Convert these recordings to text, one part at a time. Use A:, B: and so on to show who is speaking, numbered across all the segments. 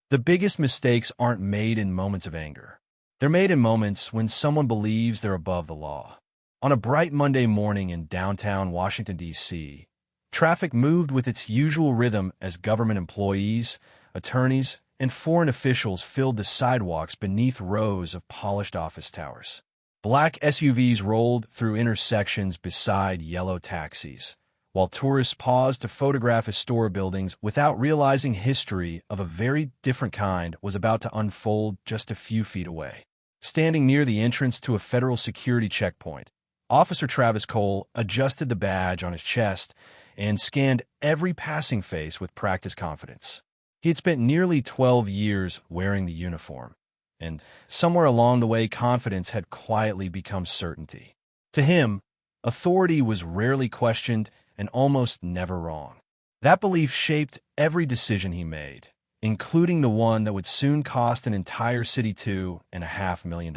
A: The biggest mistakes aren't made in moments of anger. They're made in moments when someone believes they're above the law. On a bright Monday morning in downtown Washington, D.C., traffic moved with its usual rhythm as government employees, attorneys, and foreign officials filled the sidewalks beneath rows of polished office towers. Black SUVs rolled through intersections beside yellow taxis, while tourists paused to photograph historic buildings without realizing history of a very different kind was about to unfold just a few feet away. Standing near the entrance to a federal security checkpoint, Officer Travis Cole adjusted the badge on his chest and scanned every passing face with practiced confidence. He had spent nearly 12 years wearing the uniform, and somewhere along the way confidence had quietly become certainty. To him, authority was rarely questioned and almost never wrong. That belief shaped every decision he made, including the one that would soon cost an entire city $2.5 million.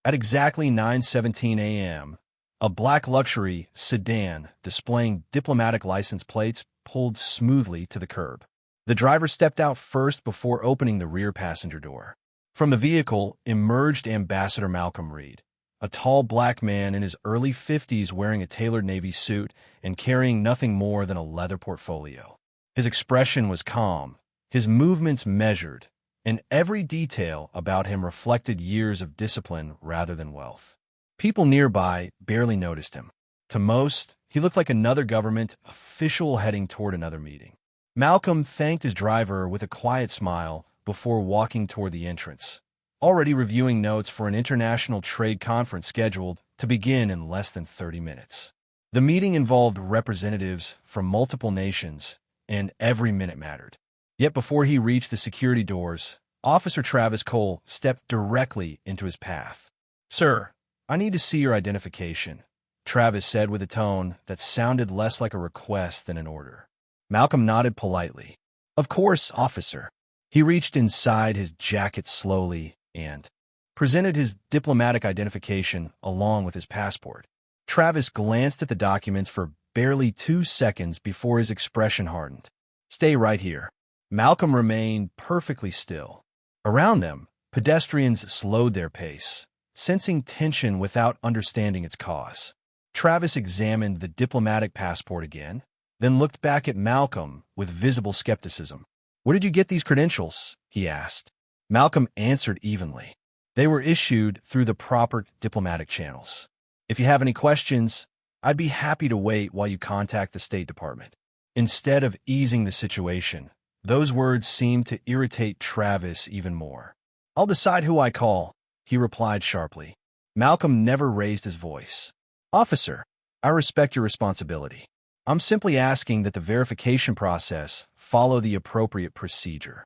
A: At exactly 9:17 a.m., a black luxury sedan displaying diplomatic license plates pulled smoothly to the curb. The driver stepped out first before opening the rear passenger door. From the vehicle emerged Ambassador Malcolm Reed, a tall black man in his early 50s wearing a tailored navy suit and carrying nothing more than a leather portfolio. His expression was calm, his movements measured, and every detail about him reflected years of discipline rather than wealth. People nearby barely noticed him. To most, he looked like another government official heading toward another meeting. Malcolm thanked his driver with a quiet smile before walking toward the entrance, already reviewing notes for an international trade conference scheduled to begin in less than 30 minutes. The meeting involved representatives from multiple nations, and every minute mattered. Yet before he reached the security doors, Officer Travis Cole stepped directly into his path. "Sir, I need to see your identification," Travis said with a tone that sounded less like a request than an order. Malcolm nodded politely. "Of course, officer." He reached inside his jacket slowly and presented his diplomatic identification along with his passport. Travis glanced at the documents for barely 2 seconds before his expression hardened. "Stay right here." Malcolm remained perfectly still. Around them, pedestrians slowed their pace, sensing tension without understanding its cause. Travis examined the diplomatic passport again, then looked back at Malcolm with visible skepticism. "Where did you get these credentials?" he asked. Malcolm answered evenly. "They were issued through the proper diplomatic channels. If you have any questions, I'd be happy to wait while you contact the State Department." Instead of easing the situation, those words seemed to irritate Travis even more. "I'll decide who I call," he replied sharply. Malcolm never raised his voice. "Officer, I respect your responsibility. I'm simply asking that the verification process follow the appropriate procedure."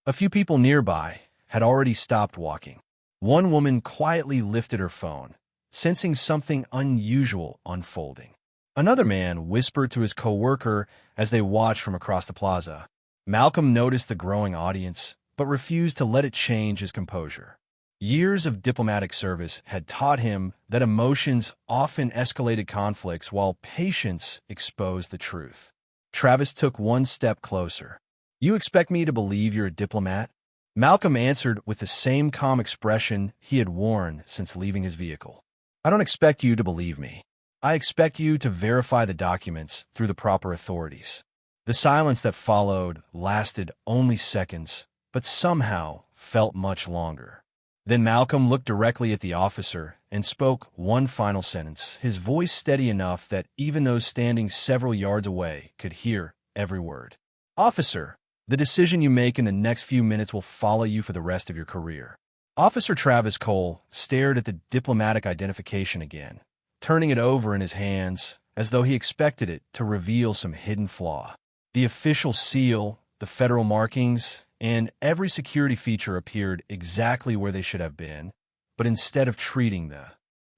A: A few people nearby had already stopped walking. One woman quietly lifted her phone, sensing something unusual unfolding. Another man whispered to his coworker as they watched from across the plaza. Malcolm noticed the growing audience, but refused to let it change his composure. Years of diplomatic service had taught him that emotions often escalated conflicts while patience exposed the truth. Travis took one step closer. "You expect me to believe you're a diplomat?" Malcolm answered with the same calm expression he had worn since leaving his vehicle. "I don't expect you to believe me. I expect you to verify the documents through the proper authorities." The silence that followed lasted only seconds, but somehow felt much longer. Then Malcolm looked directly at the officer and spoke one final sentence, his voice steady enough that even those standing several yards away could hear every word. "Officer, the decision you make in the next few minutes will follow you for the rest of your career." Officer Travis Cole stared at the diplomatic identification again, turning it over in his hands as though he expected it to reveal some hidden flaw. The official seal, the federal markings, and every security feature appeared exactly where they should have been, but instead of treating the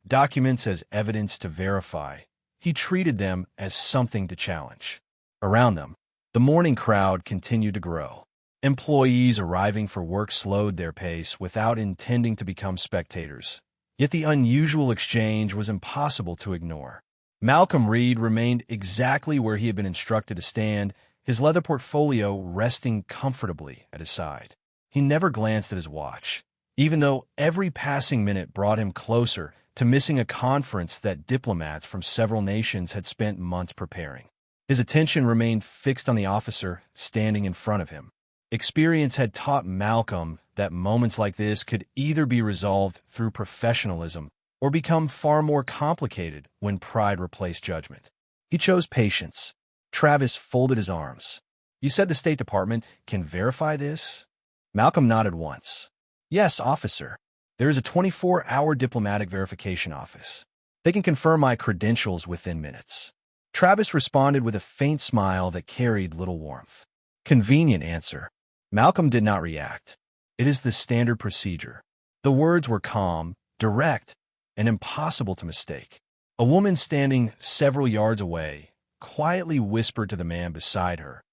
A: documents as evidence to verify, he treated them as something to challenge. Around them, the morning crowd continued to grow. Employees arriving for work slowed their pace without intending to become spectators. Yet the unusual exchange was impossible to ignore. Malcolm Reed remained exactly where he had been instructed to stand, his leather portfolio resting comfortably at his side. He never glanced at his watch, even though every passing minute brought him closer to missing a conference that diplomats from several nations had spent months preparing. His attention remained fixed on the officer standing in front of him. Experience had taught Malcolm that moments like this could either be resolved through professionalism or become far more complicated when pride replaced judgment. He chose patience. Travis folded his arms. "You said the State Department can verify this?" Malcolm nodded once. "Yes, officer. There is a 24-hour diplomatic verification office. They can confirm my credentials within minutes." Travis responded with a faint smile that carried little warmth. "Convenient answer." Malcolm did not react. "It is the standard procedure." The words were calm, direct, and impossible to mistake. A woman standing several yards away quietly whispered to the man beside her,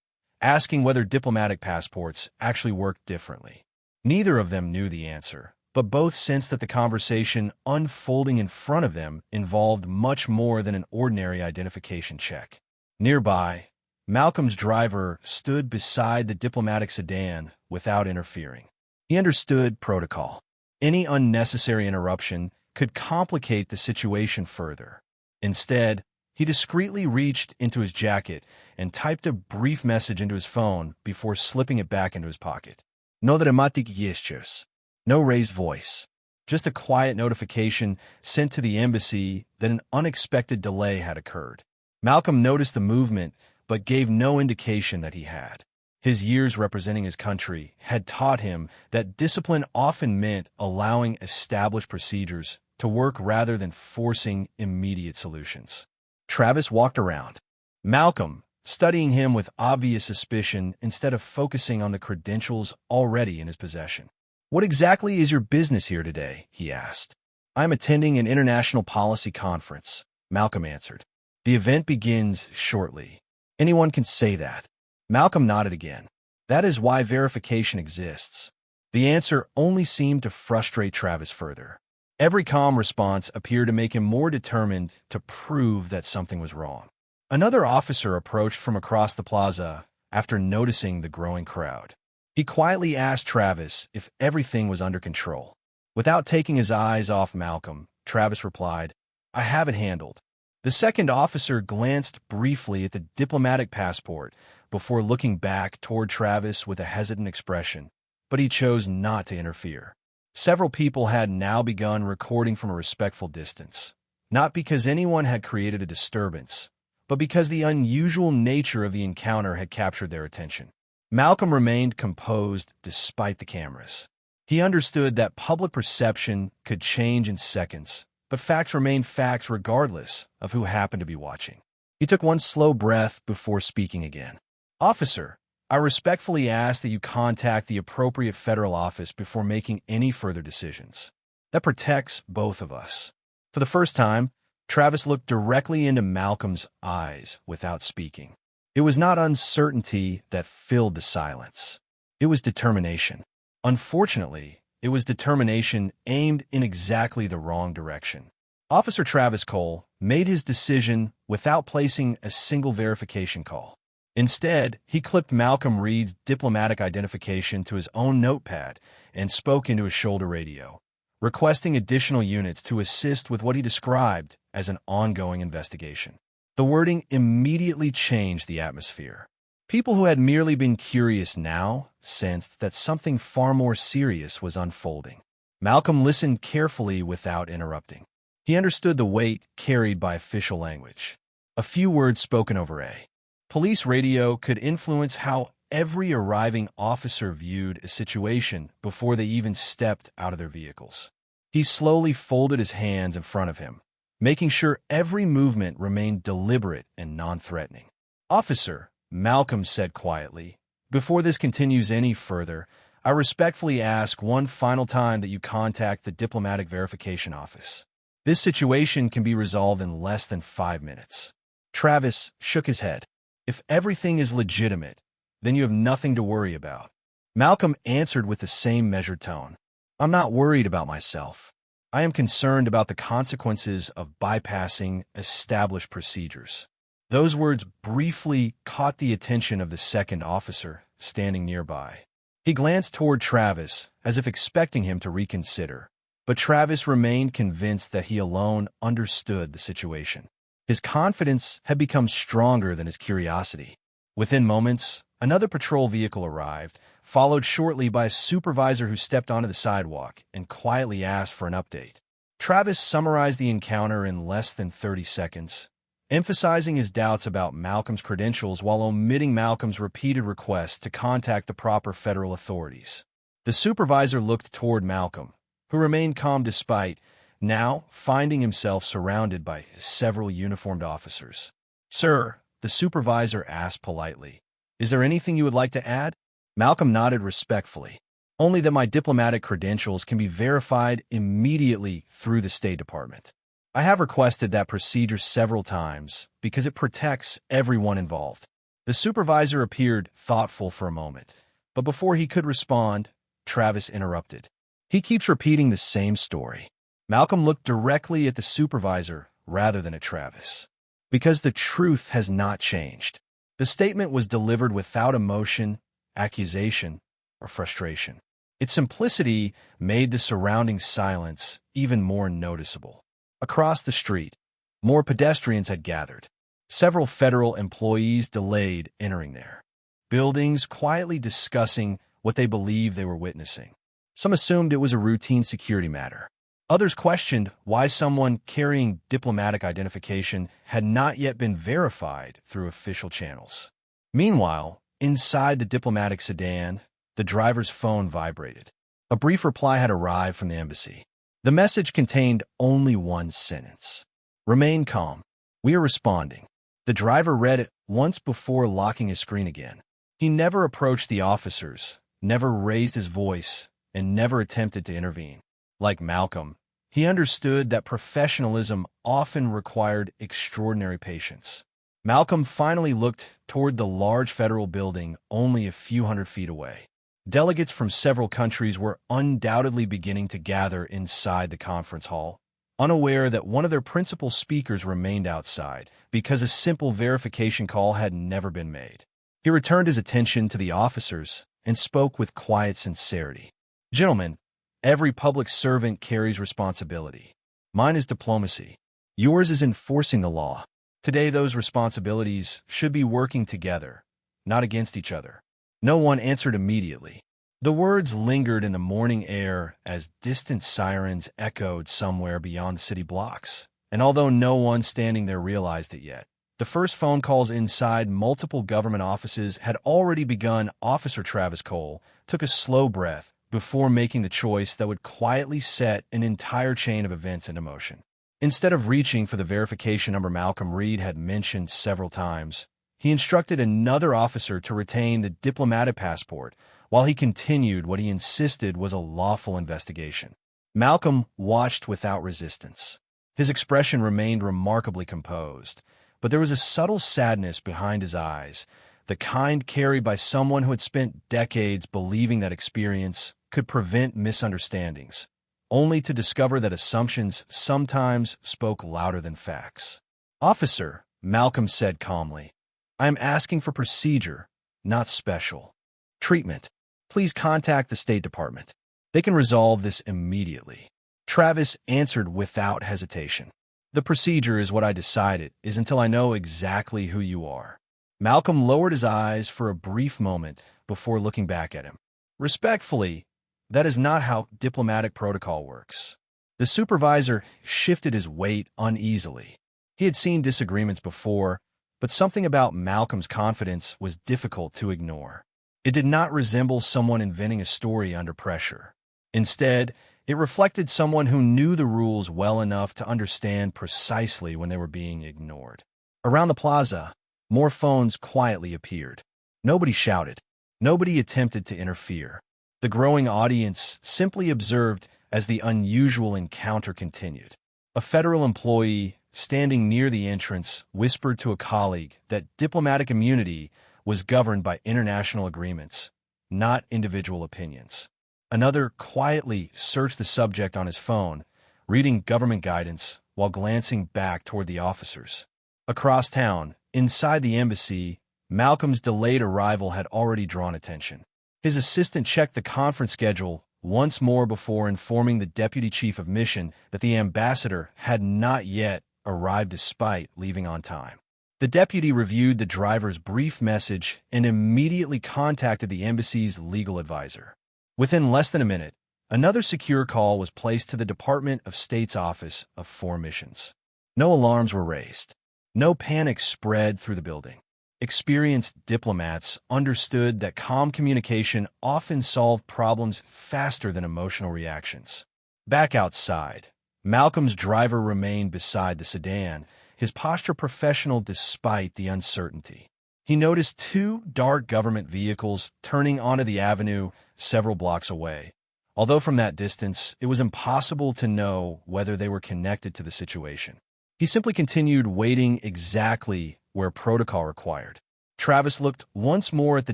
A: asking whether diplomatic passports actually worked differently. Neither of them knew the answer, but both sensed that the conversation unfolding in front of them involved much more than an ordinary identification check. Nearby, Malcolm's driver stood beside the diplomatic sedan without interfering. He understood protocol. Any unnecessary interruption could complicate the situation further. Instead, he discreetly reached into his jacket and typed a brief message into his phone before slipping it back into his pocket. No dramatic gestures. No raised voice. Just a quiet notification sent to the embassy that an unexpected delay had occurred. Malcolm noticed the movement, but gave no indication that he had. His years representing his country had taught him that discipline often meant allowing established procedures to work rather than forcing immediate solutions. Travis walked around, Malcolm studying him with obvious suspicion instead of focusing on the credentials already in his possession. "What exactly is your business here today?" he asked. "I am attending an international policy conference," Malcolm answered. "The event begins shortly." "Anyone can say that." Malcolm nodded again. "That is why verification exists." The answer only seemed to frustrate Travis further. Every calm response appeared to make him more determined to prove that something was wrong. Another officer approached from across the plaza after noticing the growing crowd. He quietly asked Travis if everything was under control. Without taking his eyes off Malcolm, Travis replied, "I have it handled." The second officer glanced briefly at the diplomatic passport before looking back toward Travis with a hesitant expression, but he chose not to interfere. Several people had now begun recording from a respectful distance, not because anyone had created a disturbance, but because the unusual nature of the encounter had captured their attention. Malcolm remained composed despite the cameras. He understood that public perception could change in seconds, but facts remained facts regardless of who happened to be watching. He took one slow breath before speaking again. "Officer, I respectfully ask that you contact the appropriate federal office before making any further decisions. That protects both of us." For the first time, Travis looked directly into Malcolm's eyes without speaking. It was not uncertainty that filled the silence. It was determination. Unfortunately, it was determination aimed in exactly the wrong direction. Officer Travis Cole made his decision without placing a single verification call. Instead, he clipped Malcolm Reed's diplomatic identification to his own notepad and spoke into his shoulder radio, requesting additional units to assist with what he described as an ongoing investigation. The wording immediately changed the atmosphere. People who had merely been curious now sensed that something far more serious was unfolding. Malcolm listened carefully without interrupting. He understood the weight carried by official language. A few words spoken over a police radio could influence how every arriving officer viewed a situation before they even stepped out of their vehicles. He slowly folded his hands in front of him, making sure every movement remained deliberate and non-threatening. "Officer," Malcolm said quietly, "before this continues any further, I respectfully ask one final time that you contact the diplomatic verification office. This situation can be resolved in less than 5 minutes." Travis shook his head. "If everything is legitimate, then you have nothing to worry about." Malcolm answered with the same measured tone. "I'm not worried about myself. I am concerned about the consequences of bypassing established procedures." Those words briefly caught the attention of the second officer standing nearby. He glanced toward Travis as if expecting him to reconsider, but Travis remained convinced that he alone understood the situation. His confidence had become stronger than his curiosity. Within moments, another patrol vehicle arrived, followed shortly by a supervisor who stepped onto the sidewalk and quietly asked for an update. Travis summarized the encounter in less than 30 seconds, emphasizing his doubts about Malcolm's credentials while omitting Malcolm's repeated requests to contact the proper federal authorities. The supervisor looked toward Malcolm, who remained calm despite now finding himself surrounded by several uniformed officers. "Sir," the supervisor asked politely, "is there anything you would like to add?" Malcolm nodded respectfully. "Only that my diplomatic credentials can be verified immediately through the State Department. I have requested that procedure several times because it protects everyone involved." The supervisor appeared thoughtful for a moment, but before he could respond, Travis interrupted. "He keeps repeating the same story." Malcolm looked directly at the supervisor rather than at Travis. "Because the truth has not changed." The statement was delivered without emotion, accusation, or frustration. Its simplicity made the surrounding silence even more noticeable. Across the street, more pedestrians had gathered. Several federal employees delayed entering their buildings, quietly discussing what they believed they were witnessing. Some assumed it was a routine security matter. Others questioned why someone carrying diplomatic identification had not yet been verified through official channels. Meanwhile, inside the diplomatic sedan, the driver's phone vibrated. A brief reply had arrived from the embassy. The message contained only one sentence: "Remain calm. We are responding." The driver read it once before locking his screen again. He never approached the officers, never raised his voice, and never attempted to intervene. Like Malcolm, he understood that professionalism often required extraordinary patience. Malcolm finally looked toward the large federal building only a few hundred feet away. Delegates from several countries were undoubtedly beginning to gather inside the conference hall, unaware that one of their principal speakers remained outside because a simple verification call had never been made. He returned his attention to the officers and spoke with quiet sincerity. "Gentlemen, every public servant carries responsibility. Mine is diplomacy. Yours is enforcing the law. Today, those responsibilities should be working together, not against each other." No one answered immediately. The words lingered in the morning air as distant sirens echoed somewhere beyond the city blocks. And although no one standing there realized it yet, the first phone calls inside multiple government offices had already begun. Officer Travis Cole took a slow breath before making the choice that would quietly set an entire chain of events into motion. Instead of reaching for the verification number Malcolm Reed had mentioned several times, he instructed another officer to retain the diplomatic passport while he continued what he insisted was a lawful investigation. Malcolm watched without resistance. His expression remained remarkably composed, but there was a subtle sadness behind his eyes, the kind carried by someone who had spent decades believing that experience could prevent misunderstandings, only to discover that assumptions sometimes spoke louder than facts. "Officer," Malcolm said calmly, "I am asking for procedure, not special treatment. Please contact the State Department. They can resolve this immediately." Travis answered without hesitation. "The procedure is what I decided is until I know exactly who you are." Malcolm lowered his eyes for a brief moment before looking back at him. "Respectfully, that is not how diplomatic protocol works." The supervisor shifted his weight uneasily. He had seen disagreements before, but something about Malcolm's confidence was difficult to ignore. It did not resemble someone inventing a story under pressure. Instead, it reflected someone who knew the rules well enough to understand precisely when they were being ignored. Around the plaza, more phones quietly appeared. Nobody shouted. Nobody attempted to interfere. The growing audience simply observed as the unusual encounter continued. A federal employee standing near the entrance whispered to a colleague that diplomatic immunity was governed by international agreements, not individual opinions. Another quietly searched the subject on his phone, reading government guidance while glancing back toward the officers. Across town, Inside the embassy, Malcolm's delayed arrival had already drawn attention. His assistant checked the conference schedule once more before informing the deputy chief of mission that the ambassador had not yet arrived despite leaving on time. The deputy reviewed the driver's brief message and immediately contacted the embassy's legal advisor. Within less than a minute, another secure call was placed to the Department of State's Office of Foreign Missions. No alarms were raised. No panic spread through the building. Experienced diplomats understood that calm communication often solved problems faster than emotional reactions. Back outside, Malcolm's driver remained beside the sedan, his posture professional despite the uncertainty. He noticed two dark government vehicles turning onto the avenue several blocks away. Although from that distance, it was impossible to know whether they were connected to the situation. He simply continued waiting exactly where protocol required. Travis looked once more at the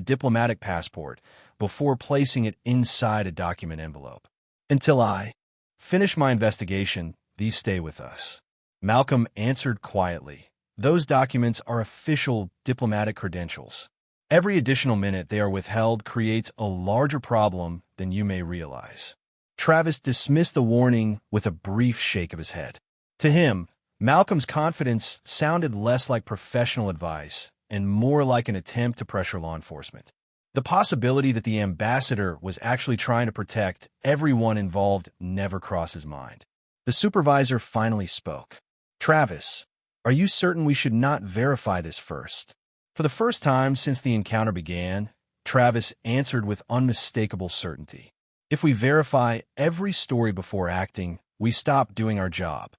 A: diplomatic passport before placing it inside a document envelope. "Until I finish my investigation, these stay with us," Malcolm answered quietly. "Those documents are official diplomatic credentials. Every additional minute they are withheld creates a larger problem than you may realize." Travis dismissed the warning with a brief shake of his head. To him, Malcolm's confidence sounded less like professional advice and more like an attempt to pressure law enforcement. The possibility that the ambassador was actually trying to protect everyone involved never crossed his mind. The supervisor finally spoke. "Travis, are you certain we should not verify this first?" For the first time since the encounter began, Travis answered with unmistakable certainty. "If we verify every story before acting, we stop doing our job."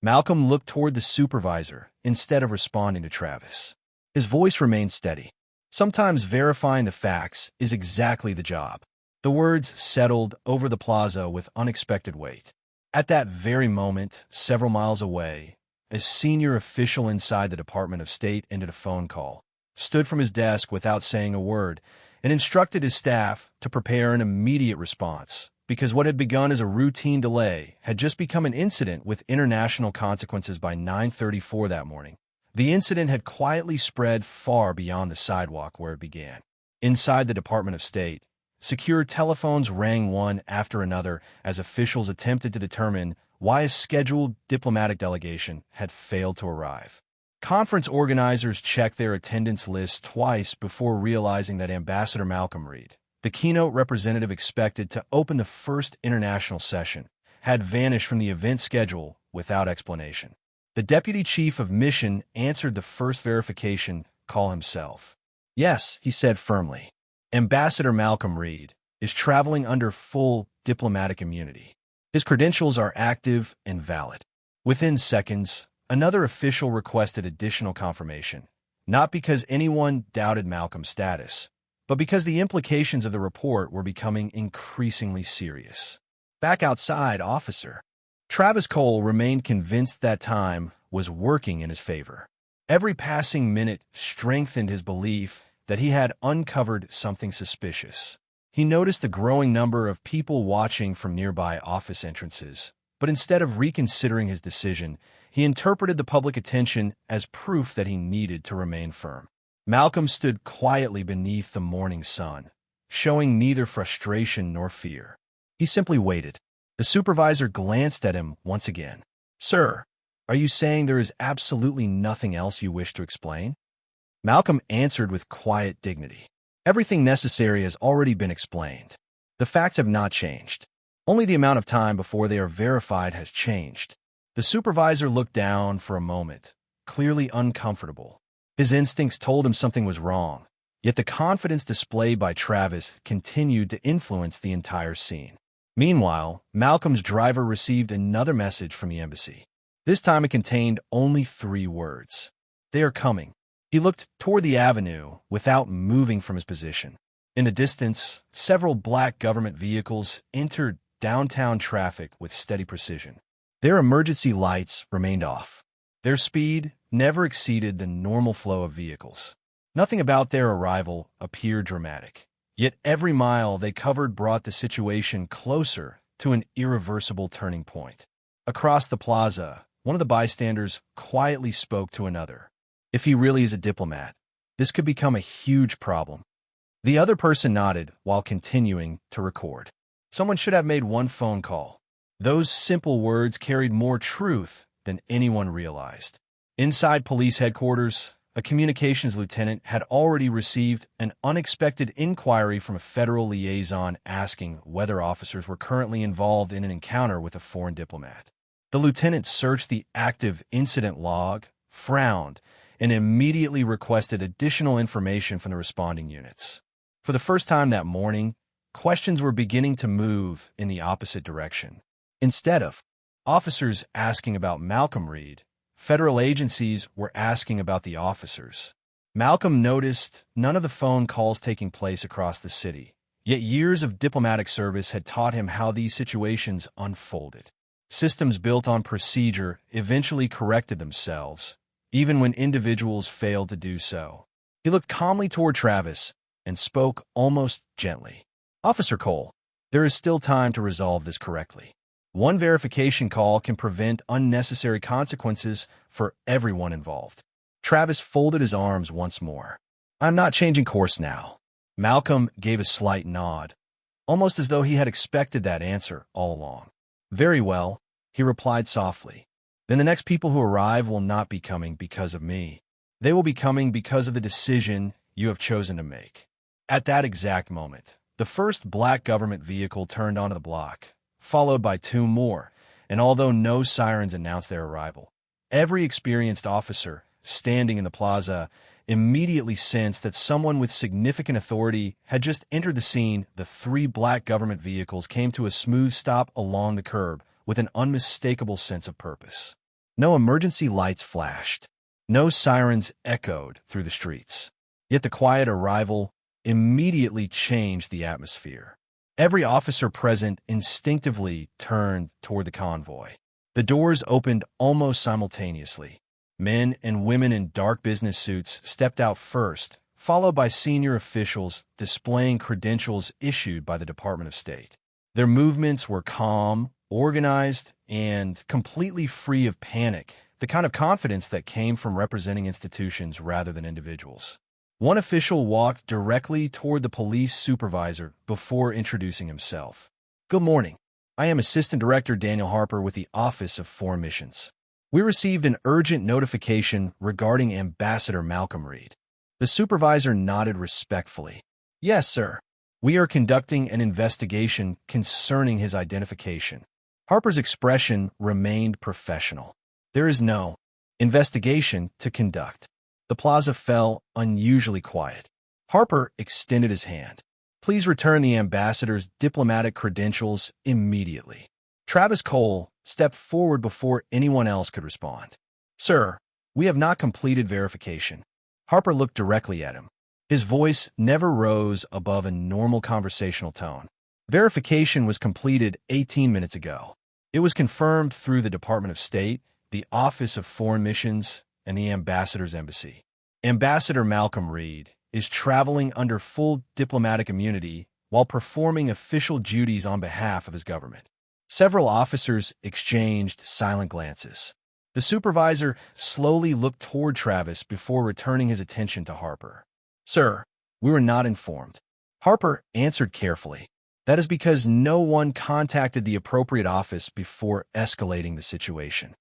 A: Malcolm looked toward the supervisor instead of responding to Travis. His voice remained steady. "Sometimes verifying the facts is exactly the job." The words settled over the plaza with unexpected weight. At that very moment, several miles away, a senior official inside the Department of State ended a phone call, stood from his desk without saying a word, and instructed his staff to prepare an immediate response, because what had begun as a routine delay had just become an incident with international consequences by 9:34 that morning. The incident had quietly spread far beyond the sidewalk where it began. Inside the Department of State, secure telephones rang one after another as officials attempted to determine why a scheduled diplomatic delegation had failed to arrive. Conference organizers checked their attendance lists twice before realizing that Ambassador Malcolm Reed, the keynote representative expected to open the first international session, had vanished from the event schedule without explanation. The deputy chief of mission answered the first verification call himself. "Yes," he said firmly. "Ambassador Malcolm Reed is traveling under full diplomatic immunity. His credentials are active and valid." Within seconds, another official requested additional confirmation, not because anyone doubted Malcolm's status, but because the implications of the report were becoming increasingly serious. "Back outside, officer." Travis Cole remained convinced that time was working in his favor. Every passing minute strengthened his belief that he had uncovered something suspicious. He noticed the growing number of people watching from nearby office entrances, but instead of reconsidering his decision, he interpreted the public attention as proof that he needed to remain firm. Malcolm stood quietly beneath the morning sun, showing neither frustration nor fear. He simply waited. The supervisor glanced at him once again. "Sir, are you saying there is absolutely nothing else you wish to explain?" Malcolm answered with quiet dignity. "Everything necessary has already been explained. The facts have not changed. Only the amount of time before they are verified has changed." The supervisor looked down for a moment, clearly uncomfortable. His instincts told him something was wrong, yet the confidence displayed by Travis continued to influence the entire scene. Meanwhile, Malcolm's driver received another message from the embassy. This time it contained only 3 words. "They are coming." He looked toward the avenue without moving from his position. In the distance, several black government vehicles entered downtown traffic with steady precision. Their emergency lights remained off. Their speed never exceeded the normal flow of vehicles. Nothing about their arrival appeared dramatic. Yet every mile they covered brought the situation closer to an irreversible turning point. Across the plaza, one of the bystanders quietly spoke to another. If he really is a diplomat, this could become a huge problem. The other person nodded while continuing to record. Someone should have made one phone call. Those simple words carried more truth than anyone realized. Inside police headquarters, a communications lieutenant had already received an unexpected inquiry from a federal liaison asking whether officers were currently involved in an encounter with a foreign diplomat. The lieutenant searched the active incident log, frowned, and immediately requested additional information from the responding units. For the first time that morning, questions were beginning to move in the opposite direction. Instead of officers asking about Malcolm Reed, federal agencies were asking about the officers. Malcolm noticed none of the phone calls taking place across the city, yet years of diplomatic service had taught him how these situations unfolded. Systems built on procedure eventually corrected themselves, even when individuals failed to do so. He looked calmly toward Travis and spoke almost gently. "Officer Cole, there is still time to resolve this correctly. One verification call can prevent unnecessary consequences for everyone involved." Travis folded his arms once more. "I'm not changing course now." Malcolm gave a slight nod, almost as though he had expected that answer all along. "Very well," he replied softly. "Then the next people who arrive will not be coming because of me. They will be coming because of the decision you have chosen to make." At that exact moment, the first black government vehicle turned onto the block, followed by two more, and although no sirens announced their arrival, every experienced officer standing in the plaza immediately sensed that someone with significant authority had just entered the scene. The three black government vehicles came to a smooth stop along the curb with an unmistakable sense of purpose. No emergency lights flashed. No sirens echoed through the streets. Yet the quiet arrival immediately changed the atmosphere. Every officer present instinctively turned toward the convoy. The doors opened almost simultaneously. Men and women in dark business suits stepped out first, followed by senior officials displaying credentials issued by the Department of State. Their movements were calm, organized, and completely free of panic, the kind of confidence that came from representing institutions rather than individuals. One official walked directly toward the police supervisor before introducing himself. "Good morning. I am Assistant Director Daniel Harper with the Office of Foreign Missions. We received an urgent notification regarding Ambassador Malcolm Reed." The supervisor nodded respectfully. "Yes, sir. We are conducting an investigation concerning his identification." Harper's expression remained professional. "There is no investigation to conduct." The plaza fell unusually quiet. Harper extended his hand. "Please return the ambassador's diplomatic credentials immediately." Travis Cole stepped forward before anyone else could respond. "Sir, we have not completed verification." Harper looked directly at him. His voice never rose above a normal conversational tone. "Verification was completed 18 minutes ago. It was confirmed through the Department of State, the Office of Foreign Missions, and the ambassador's embassy. Ambassador Malcolm Reed is traveling under full diplomatic immunity while performing official duties on behalf of his government." Several officers exchanged silent glances. The supervisor slowly looked toward Travis before returning his attention to Harper. "Sir, we were not informed." Harper answered carefully. "That is because no one contacted the appropriate office before escalating the situation."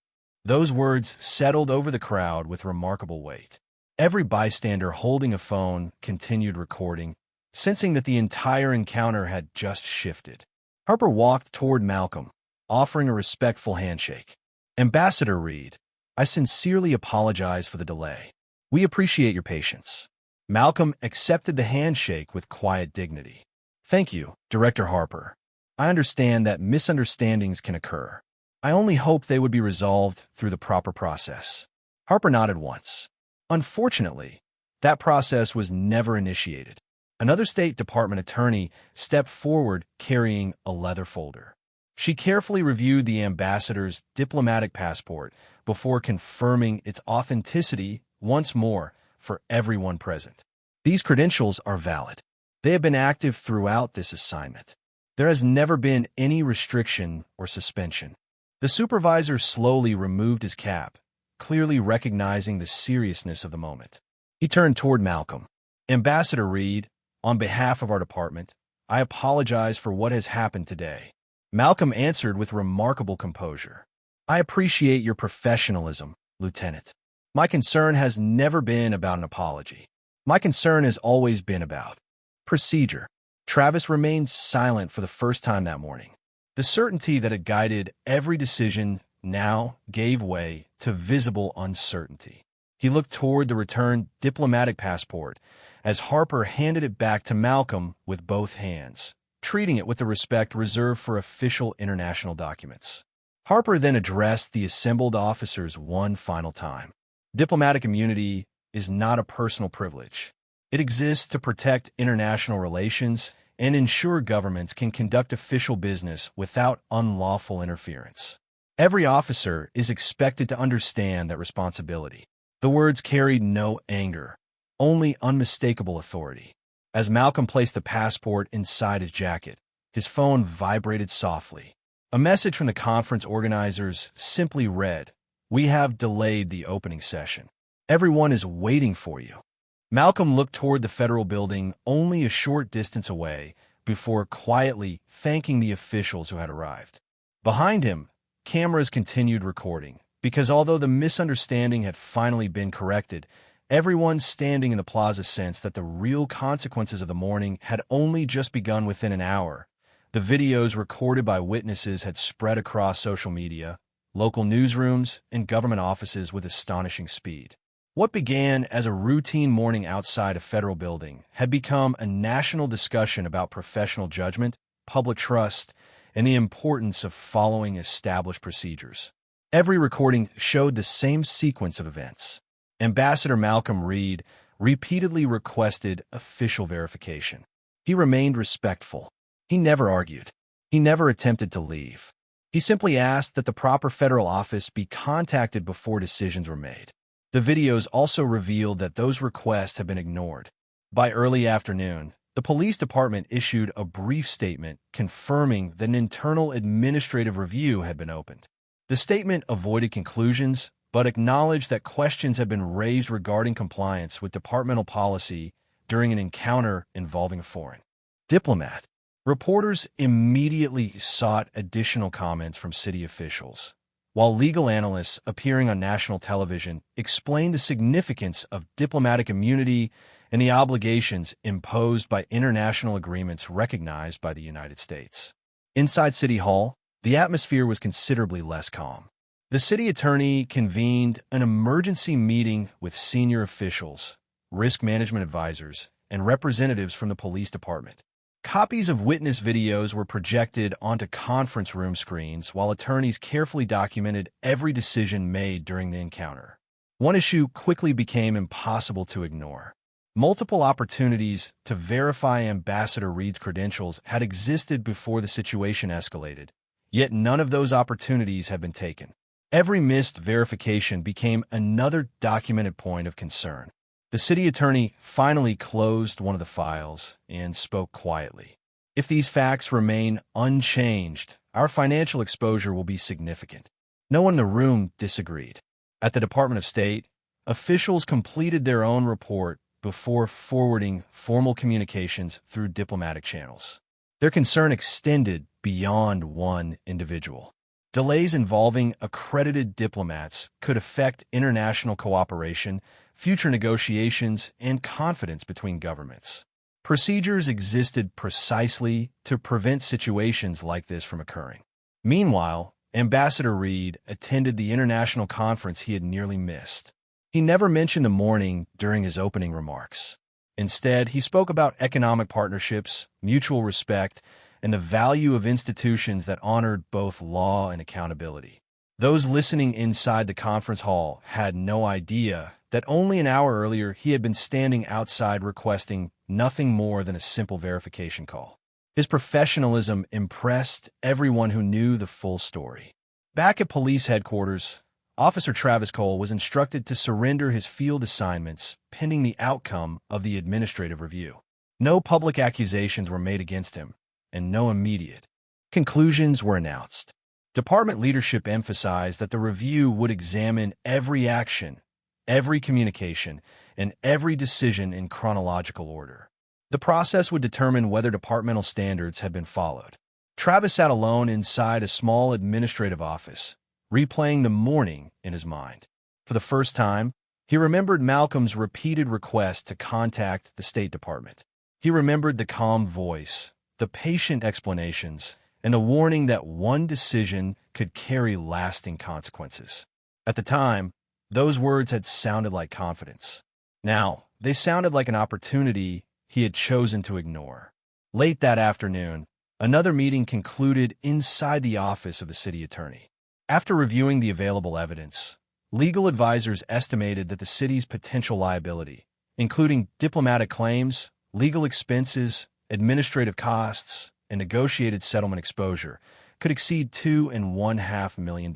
A: Those words settled over the crowd with remarkable weight. Every bystander holding a phone continued recording, sensing that the entire encounter had just shifted. Harper walked toward Malcolm, offering a respectful handshake. "Ambassador Reed, I sincerely apologize for the delay. We appreciate your patience." Malcolm accepted the handshake with quiet dignity. "Thank you, Director Harper. I understand that misunderstandings can occur. I only hope they would be resolved through the proper process." Harper nodded once. Unfortunately, that process was never initiated. Another State Department attorney stepped forward carrying a leather folder. She carefully reviewed the ambassador's diplomatic passport before confirming its authenticity once more for everyone present. "These credentials are valid. They have been active throughout this assignment. There has never been any restriction or suspension." The supervisor slowly removed his cap, clearly recognizing the seriousness of the moment. He turned toward Malcolm. "Ambassador Reed, on behalf of our department, I apologize for what has happened today." Malcolm answered with remarkable composure. "I appreciate your professionalism, Lieutenant. My concern has never been about an apology. My concern has always been about procedure." Travis remained silent for the first time that morning. The certainty that had guided every decision now gave way to visible uncertainty. He looked toward the returned diplomatic passport as Harper handed it back to Malcolm with both hands, treating it with the respect reserved for official international documents. Harper then addressed the assembled officers one final time. "Diplomatic immunity is not a personal privilege. It exists to protect international relations and ensure governments can conduct official business without unlawful interference. Every officer is expected to understand that responsibility." The words carried no anger, only unmistakable authority. As Malcolm placed the passport inside his jacket, his phone vibrated softly. A message from the conference organizers simply read, "We have delayed the opening session. Everyone is waiting for you." Malcolm looked toward the federal building only a short distance away before quietly thanking the officials who had arrived. Behind him, cameras continued recording, because although the misunderstanding had finally been corrected, everyone standing in the plaza sensed that the real consequences of the morning had only just begun within an hour. The videos recorded by witnesses had spread across social media, local newsrooms, and government offices with astonishing speed. What began as a routine morning outside a federal building had become a national discussion about professional judgment, public trust, and the importance of following established procedures. Every recording showed the same sequence of events. Ambassador Malcolm Reed repeatedly requested official verification. He remained respectful. He never argued. He never attempted to leave. He simply asked that the proper federal office be contacted before decisions were made. The videos also revealed that those requests had been ignored. By early afternoon, the police department issued a brief statement confirming that an internal administrative review had been opened. The statement avoided conclusions, but acknowledged that questions had been raised regarding compliance with departmental policy during an encounter involving a foreign diplomat. Reporters immediately sought additional comments from city officials, while legal analysts appearing on national television explained the significance of diplomatic immunity and the obligations imposed by international agreements recognized by the United States. Inside City Hall, the atmosphere was considerably less calm. The city attorney convened an emergency meeting with senior officials, risk management advisors, and representatives from the police department. Copies of witness videos were projected onto conference room screens while attorneys carefully documented every decision made during the encounter. One issue quickly became impossible to ignore. Multiple opportunities to verify Ambassador Reed's credentials had existed before the situation escalated, yet none of those opportunities had been taken. Every missed verification became another documented point of concern. The city attorney finally closed one of the files and spoke quietly. "If these facts remain unchanged, our financial exposure will be significant." No one in the room disagreed. At the Department of State, officials completed their own report before forwarding formal communications through diplomatic channels. Their concern extended beyond one individual. Delays involving accredited diplomats could affect international cooperation, future negotiations, and confidence between governments. Procedures existed precisely to prevent situations like this from occurring. Meanwhile, Ambassador Reed attended the international conference he had nearly missed. He never mentioned the morning during his opening remarks. Instead, he spoke about economic partnerships, mutual respect, and the value of institutions that honored both law and accountability. Those listening inside the conference hall had no idea that only an hour earlier he had been standing outside requesting nothing more than a simple verification call. His professionalism impressed everyone who knew the full story. Back at police headquarters, Officer Travis Cole was instructed to surrender his field assignments pending the outcome of the administrative review. No public accusations were made against him, and no immediate conclusions were announced. Department leadership emphasized that the review would examine every action, every communication, and every decision in chronological order. The process would determine whether departmental standards had been followed. Travis sat alone inside a small administrative office, replaying the morning in his mind. For the first time, he remembered Malcolm's repeated request to contact the State Department. He remembered the calm voice, the patient explanations, and the warning that one decision could carry lasting consequences. At the time, those words had sounded like confidence. Now, they sounded like an opportunity he had chosen to ignore. Late that afternoon, another meeting concluded inside the office of the city attorney. After reviewing the available evidence, legal advisors estimated that the city's potential liability, including diplomatic claims, legal expenses, administrative costs, and negotiated settlement exposure, could exceed $2.5 million.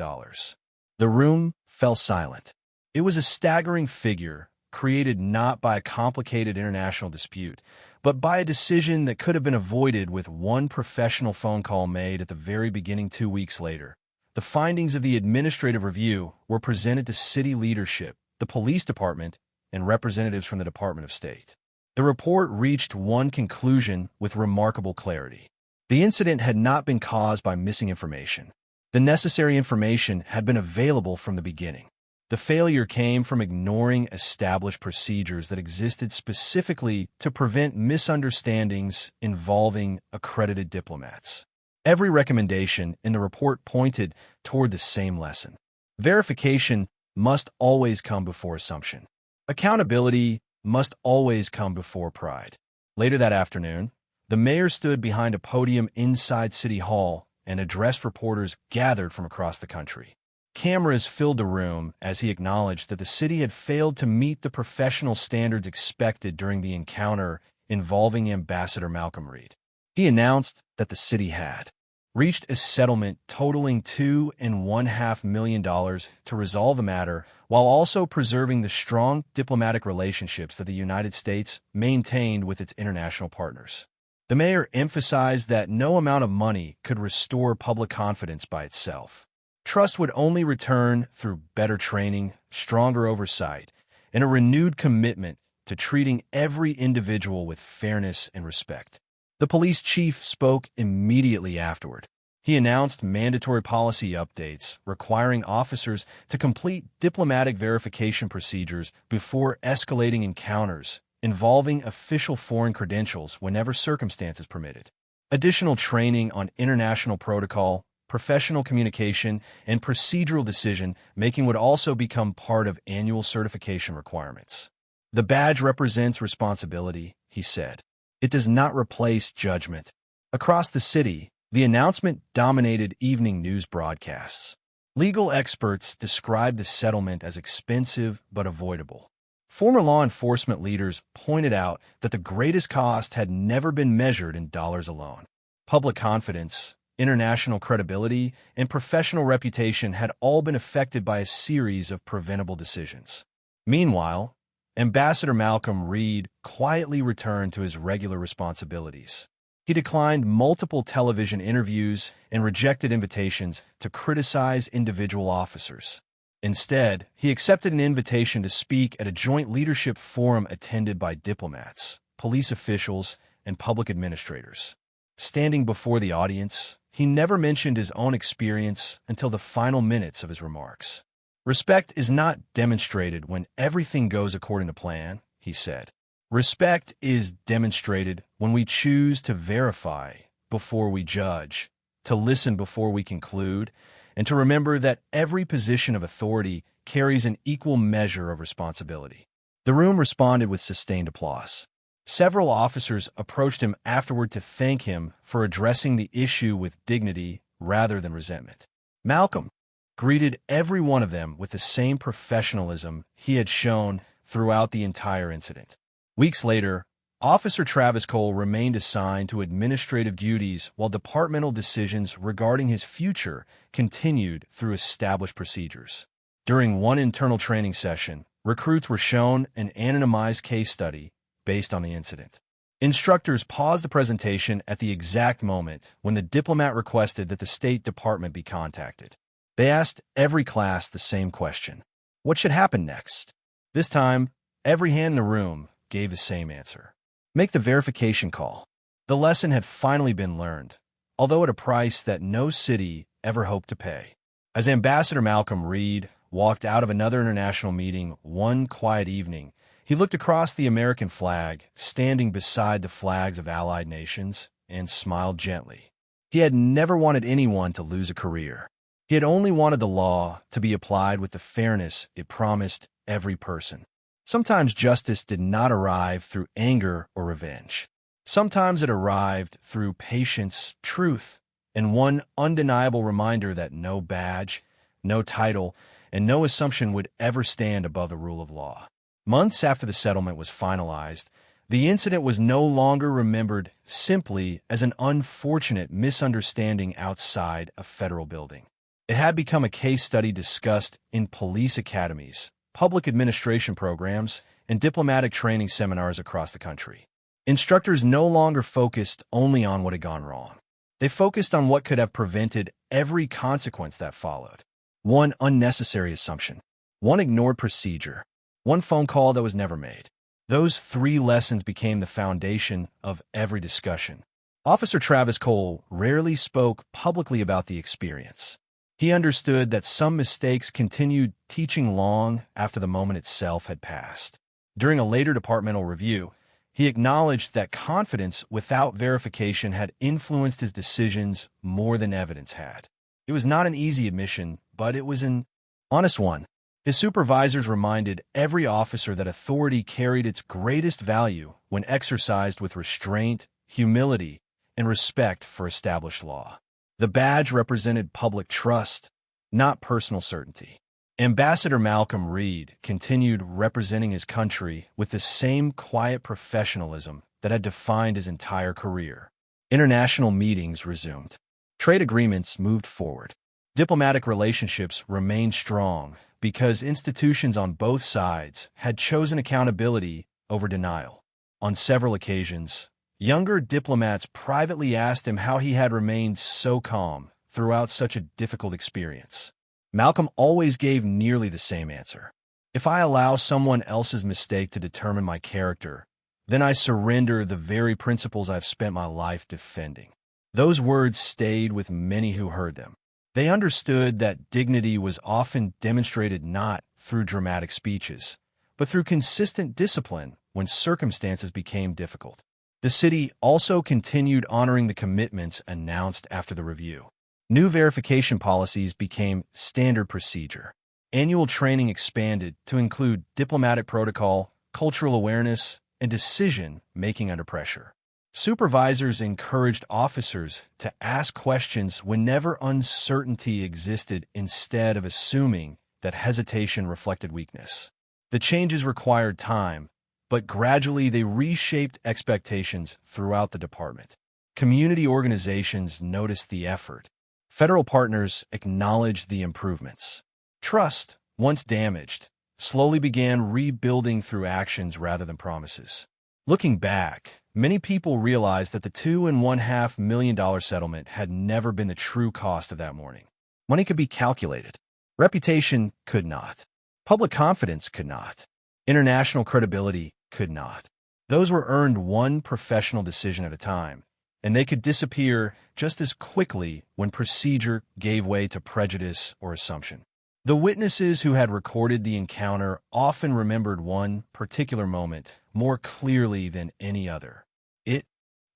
A: The room fell silent. It was a staggering figure, created not by a complicated international dispute, but by a decision that could have been avoided with one professional phone call made at the very beginning 2 weeks later. The findings of the administrative review were presented to city leadership, the police department, and representatives from the Department of State. The report reached one conclusion with remarkable clarity. The incident had not been caused by missing information. The necessary information had been available from the beginning. The failure came from ignoring established procedures that existed specifically to prevent misunderstandings involving accredited diplomats. Every recommendation in the report pointed toward the same lesson. Verification must always come before assumption. Accountability must always come before pride. Later that afternoon, the mayor stood behind a podium inside City Hall and addressed reporters gathered from across the country. Cameras filled the room as he acknowledged that the city had failed to meet the professional standards expected during the encounter involving Ambassador Malcolm Reed. He announced that the city had reached a settlement totaling $2.5 million to resolve the matter, while also preserving the strong diplomatic relationships that the United States maintained with its international partners. The mayor emphasized that no amount of money could restore public confidence by itself. Trust would only return through better training, stronger oversight, and a renewed commitment to treating every individual with fairness and respect. The police chief spoke immediately afterward. He announced mandatory policy updates requiring officers to complete diplomatic verification procedures before escalating encounters involving official foreign credentials whenever circumstances permitted. Additional training on international protocol, professional communication, and procedural decision-making would also become part of annual certification requirements. The badge represents responsibility, he said. It does not replace judgment. Across the city, the announcement dominated evening news broadcasts. Legal experts described the settlement as expensive but avoidable. Former law enforcement leaders pointed out that the greatest cost had never been measured in dollars alone. Public confidence, international credibility, and professional reputation had all been affected by a series of preventable decisions. Meanwhile, Ambassador Malcolm Reed quietly returned to his regular responsibilities. He declined multiple television interviews and rejected invitations to criticize individual officers. Instead, he accepted an invitation to speak at a joint leadership forum attended by diplomats, police officials, and public administrators. Standing before the audience, he never mentioned his own experience until the final minutes of his remarks. Respect is not demonstrated when everything goes according to plan, he said. Respect is demonstrated when we choose to verify before we judge, to listen before we conclude, and to remember that every position of authority carries an equal measure of responsibility. The room responded with sustained applause. Several officers approached him afterward to thank him for addressing the issue with dignity rather than resentment. Malcolm greeted every one of them with the same professionalism he had shown throughout the entire incident. Weeks later, Officer Travis Cole remained assigned to administrative duties while departmental decisions regarding his future continued through established procedures. During one internal training session, recruits were shown an anonymized case study based on the incident. Instructors paused the presentation at the exact moment when the diplomat requested that the State Department be contacted. They asked every class the same question: what should happen next? This time, every hand in the room gave the same answer: make the verification call. The lesson had finally been learned, although at a price that no city ever hoped to pay. As Ambassador Malcolm Reed walked out of another international meeting one quiet evening, he looked across the American flag, standing beside the flags of allied nations, and smiled gently. He had never wanted anyone to lose a career. He had only wanted the law to be applied with the fairness it promised every person. Sometimes justice did not arrive through anger or revenge. Sometimes it arrived through patience, truth, and one undeniable reminder that no badge, no title, and no assumption would ever stand above the rule of law. Months after the settlement was finalized, the incident was no longer remembered simply as an unfortunate misunderstanding outside a federal building. It had become a case study discussed in police academies, public administration programs, and diplomatic training seminars across the country. Instructors no longer focused only on what had gone wrong. They focused on what could have prevented every consequence that followed. One unnecessary assumption, one ignored procedure, one phone call that was never made. Those 3 lessons became the foundation of every discussion. Officer Travis Cole rarely spoke publicly about the experience. He understood that some mistakes continued teaching long after the moment itself had passed. During a later departmental review, he acknowledged that confidence without verification had influenced his decisions more than evidence had. It was not an easy admission, but it was an honest one. His supervisors reminded every officer that authority carried its greatest value when exercised with restraint, humility, and respect for established law. The badge represented public trust, not personal certainty. Ambassador Malcolm Reed continued representing his country with the same quiet professionalism that had defined his entire career. International meetings resumed. Trade agreements moved forward. Diplomatic relationships remained strong because institutions on both sides had chosen accountability over denial. On several occasions, younger diplomats privately asked him how he had remained so calm throughout such a difficult experience. Malcolm always gave nearly the same answer: if I allow someone else's mistake to determine my character, then I surrender the very principles I've spent my life defending. Those words stayed with many who heard them. They understood that dignity was often demonstrated not through dramatic speeches, but through consistent discipline when circumstances became difficult. The city also continued honoring the commitments announced after the review. New verification policies became standard procedure. Annual training expanded to include diplomatic protocol, cultural awareness, and decision-making under pressure. Supervisors encouraged officers to ask questions whenever uncertainty existed instead of assuming that hesitation reflected weakness. The changes required time, but gradually they reshaped expectations throughout the department. Community organizations noticed the effort. Federal partners acknowledged the improvements. Trust, once damaged, slowly began rebuilding through actions rather than promises. Looking back, many people realized that the $2.5 million settlement had never been the true cost of that morning. Money could be calculated. Reputation could not. Public confidence could not. International credibility could not. Those were earned one professional decision at a time, and they could disappear just as quickly when procedure gave way to prejudice or assumption. The witnesses who had recorded the encounter often remembered one particular moment more clearly than any other. It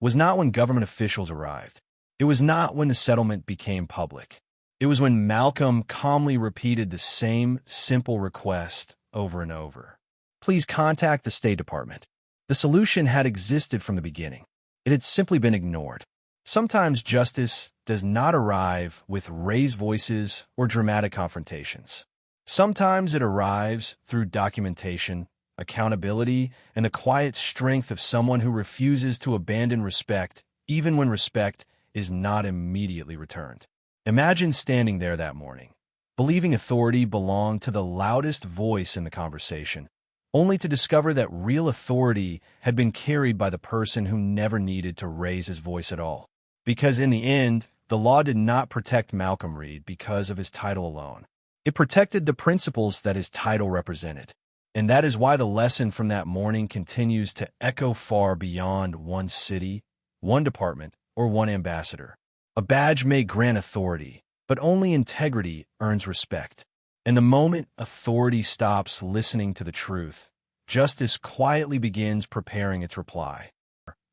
A: was not when government officials arrived. It was not when the settlement became public. It was when Malcolm calmly repeated the same simple request over and over. Please contact the State Department. The solution had existed from the beginning. It had simply been ignored. Sometimes justice does not arrive with raised voices or dramatic confrontations. Sometimes it arrives through documentation, accountability, and the quiet strength of someone who refuses to abandon respect, even when respect is not immediately returned. Imagine standing there that morning, believing authority belonged to the loudest voice in the conversation, only to discover that real authority had been carried by the person who never needed to raise his voice at all. Because in the end, the law did not protect Malcolm Reed because of his title alone. It protected the principles that his title represented. And that is why the lesson from that morning continues to echo far beyond one city, one department, or one ambassador. A badge may grant authority, but only integrity earns respect. And the moment authority stops listening to the truth, justice quietly begins preparing its reply.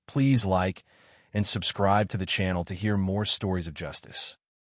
A: Please like and subscribe to the channel to hear more stories of justice.